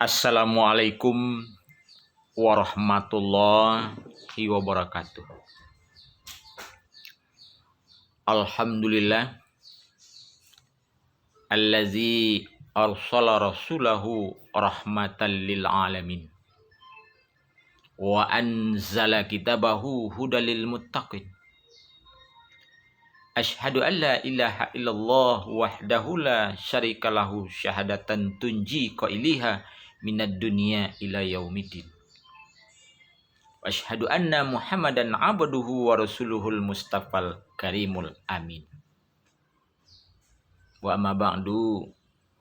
Assalamualaikum warahmatullahi wabarakatuh. Alhamdulillah allazi arsala rasulahu rahmatan lil alamin wa anzala kitabahu hudal lil muttaqin. Asyhadu an la ilaha illallah wahdahu la syarika lahu syahadatan tunji qailiha minad dunya ila yaumiddin. Asyhadu anna Muhammadan abduhu wa rasuluhul mustafal karimul amin. Wa amma ba'du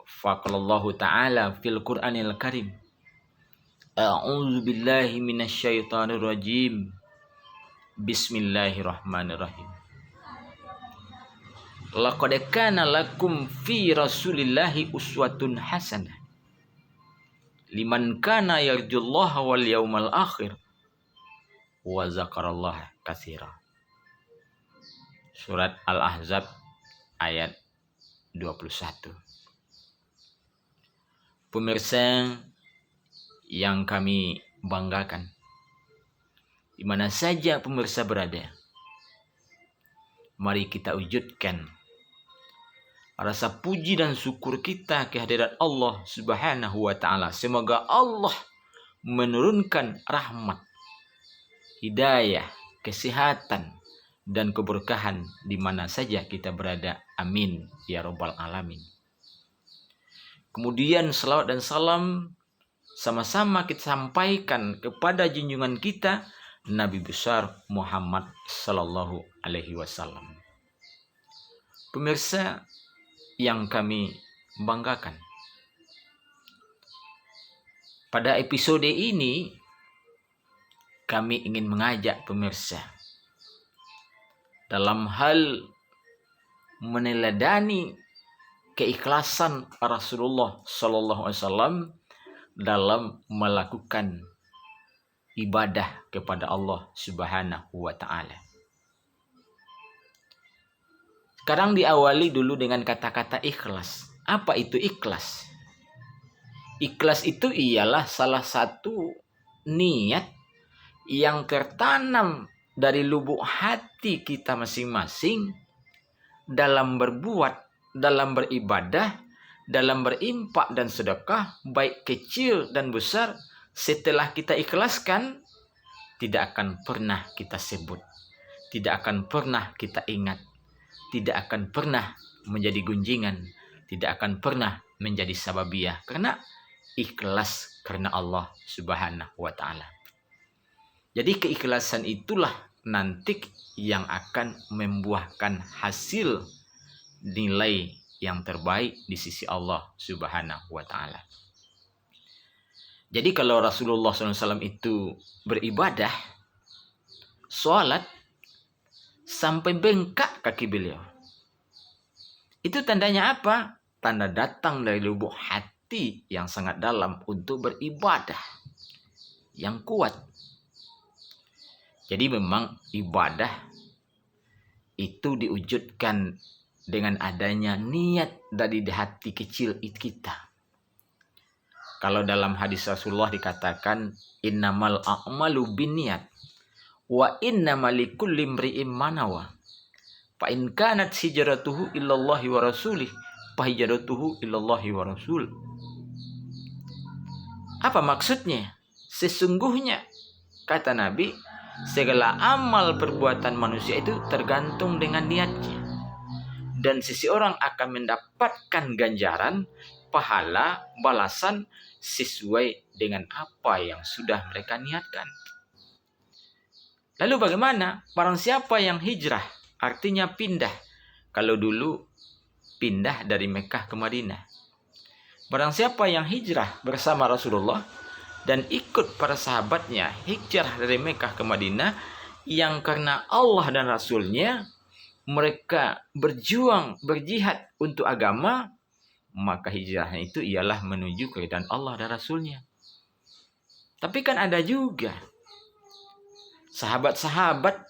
faqalallahu ta'ala fil Qur'anil Karim. A'udzu billahi minasyaitonir rajim. Bismillahirrahmanirrahim. Laqad kana lakum fi Rasulillahi uswatun hasanah liman kana yarjullaha wal yawmal akhir wa zakarallaha katsira. Surat Al-Ahzab ayat 21. Pemirsa yang kami banggakan, di mana saja pemirsa berada, mari kita wujudkan rasa puji dan syukur kita kehadirat Allah Subhanahu wa ta'ala. Semoga Allah menurunkan rahmat, hidayah, kesehatan, dan keberkahan di mana saja kita berada. Amin ya rabbal alamin. Kemudian salawat dan salam sama-sama kita sampaikan kepada junjungan kita Nabi besar Muhammad sallallahu alaihi wasallam. Pemirsa yang kami banggakan, pada episode ini kami ingin mengajak pemirsa dalam hal meneladani keikhlasan Rasulullah sallallahu alaihi wasallam dalam melakukan ibadah kepada Allah Subhanahu wa ta'ala. Sekarang diawali dulu dengan kata-kata ikhlas. Apa itu ikhlas? Ikhlas itu ialah salah satu niat yang tertanam dari lubuk hati kita masing-masing dalam berbuat, dalam beribadah, dalam berimpak dan sedekah, baik kecil dan besar. Setelah kita ikhlaskan, tidak akan pernah kita sebut, tidak akan pernah kita ingat, tidak akan pernah menjadi gunjingan, tidak akan pernah menjadi sababiyah, karena ikhlas karena Allah Subhanahu wa ta'ala. Jadi keikhlasan itulah nanti yang akan membuahkan hasil nilai yang terbaik di sisi Allah Subhanahu wa ta'ala. Jadi kalau Rasulullah SAW itu beribadah, sholat, sampai bengkak kaki beliau, itu tandanya apa? Tanda datang dari lubuk hati yang sangat dalam untuk beribadah yang kuat. Jadi memang ibadah itu diwujudkan dengan adanya niat dari hati kecil kita. Kalau dalam hadis Rasulullah dikatakan innamal a'malu binniyat wa innamal likulli imri'in ma nawa. Fa in kanat hijratuhu ilallahi wa rasulih fa hijratuhu ilallahi wa rasul. Apa maksudnya? Sesungguhnya kata Nabi, segala amal perbuatan manusia itu tergantung dengan niatnya. Dan seseorang akan mendapatkan ganjaran, pahala, balasan sesuai dengan apa yang sudah mereka niatkan. Lalu bagaimana? Barang siapa yang hijrah, artinya pindah. Kalau dulu pindah dari Mekah ke Madinah. Barang siapa yang hijrah bersama Rasulullah dan ikut para sahabatnya hijrah dari Mekah ke Madinah, yang karena Allah dan Rasulnya mereka berjuang, berjihad untuk agama, maka hijrahnya itu ialah menuju keridhaan Allah dan Rasulnya. Tapi kan ada juga sahabat-sahabat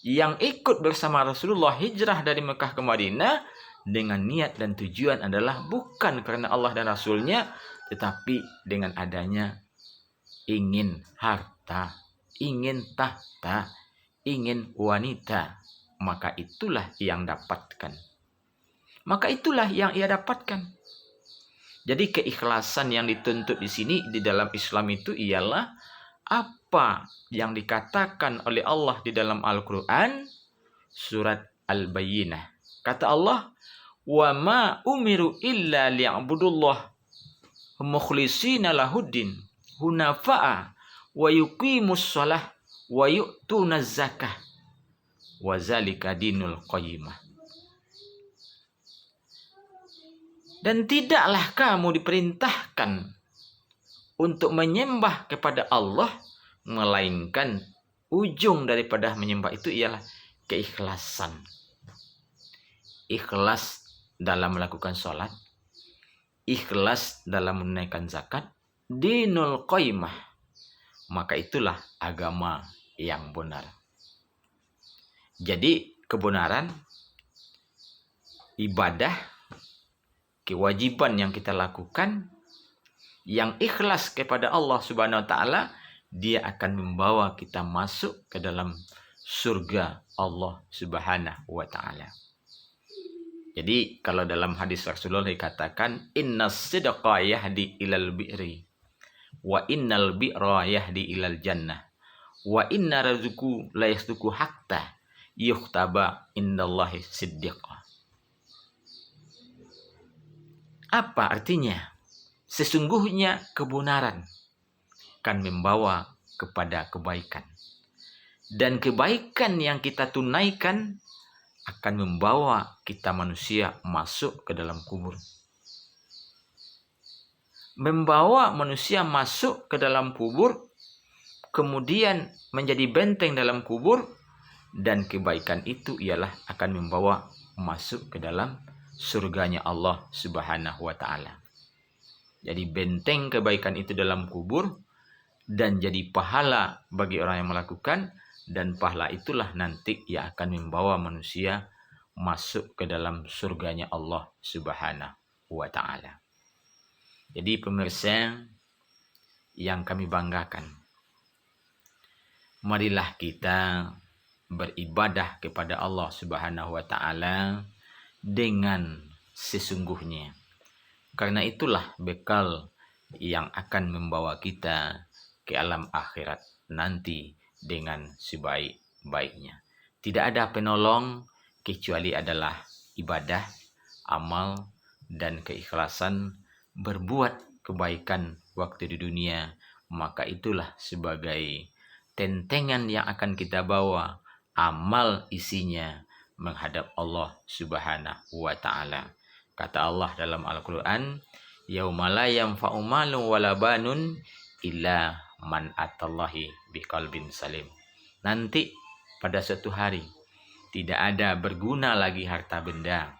yang ikut bersama Rasulullah hijrah dari Mekah ke Madinah, dengan niat dan tujuan adalah bukan karena Allah dan Rasulnya, tetapi dengan adanya ingin harta, ingin tahta, ingin wanita, maka itulah yang dapatkan. Maka itulah yang ia dapatkan. Jadi keikhlasan yang dituntut di sini di dalam Islam itu ialah apa yang dikatakan oleh Allah di dalam Al-Quran surat Al-Bayyinah. Kata Allah, wa ma umiru illa liya'budullah mukhlishina lahuddin hunafa'a wa yuqimus shalah wa yu'tunaz zakah wa zalika dinul qayyimah. Dan tidaklah kamu diperintahkan untuk menyembah kepada Allah, melainkan ujung daripada menyembah itu ialah keikhlasan. Ikhlas dalam melakukan sholat, ikhlas dalam menunaikan zakat, dinul qayyimah. Maka itulah agama yang benar. Jadi kebenaran, ibadah, kewajiban yang kita lakukan, yang ikhlas kepada Allah Subhanahu wa Ta'ala, dia akan membawa kita masuk ke dalam surga Allah Subhanahu wa Ta'ala. Jadi kalau dalam hadis Rasulullah dikatakan, innas sidqa yahdi ilal bi'ri wa innal bi'ra yahdi ilal jannah wa inna razuku la yasduku hatta yuhtaba indallahi siddiqa. Apa artinya? Sesungguhnya kebenaran akan membawa kepada kebaikan. Dan kebaikan yang kita tunaikan akan membawa kita manusia masuk ke dalam kubur. Membawa manusia masuk ke dalam kubur, kemudian menjadi benteng dalam kubur, dan kebaikan itu ialah akan membawa masuk ke dalam surganya Allah Subhanahu wa Ta'ala. Jadi benteng kebaikan itu dalam kubur dan jadi pahala bagi orang yang melakukan, dan pahala itulah nanti yang akan membawa manusia masuk ke dalam surganya Allah Subhanahu wa Ta'ala. Jadi pemirsa yang kami banggakan, marilah kita beribadah kepada Allah Subhanahu wa Ta'ala dengan sesungguhnya. Karena itulah bekal yang akan membawa kita ke alam akhirat nanti dengan sebaik-baiknya. Tidak ada penolong kecuali adalah ibadah, amal, dan keikhlasan berbuat kebaikan waktu di dunia. Maka itulah sebagai tentengan yang akan kita bawa, amal isinya menghadap Allah Subhanahu wa Ta'ala. Kata Allah dalam Al-Quran, yauma la yanfa'u malun wala banun illa man atallahi biqalbin salim. Nanti pada suatu hari tidak ada berguna lagi harta benda,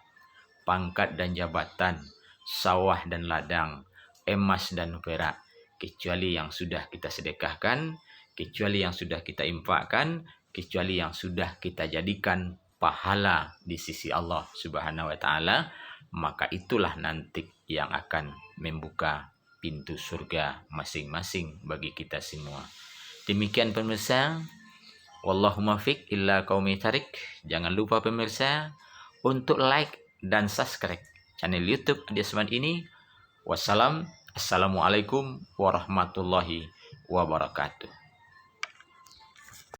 pangkat dan jabatan, sawah dan ladang, emas dan perak, kecuali yang sudah kita sedekahkan, kecuali yang sudah kita infakkan, kecuali yang sudah kita jadikan pahala di sisi Allah Subhanahu wa Ta'ala. Maka itulah nanti yang akan membuka pintu surga masing-masing bagi kita semua. Demikian pemirsa, wallahu muwaffiq illa qaumi tarik. Jangan lupa pemirsa untuk like dan subscribe channel YouTube Adi Asman ini. Assalamualaikum warahmatullahi wabarakatuh.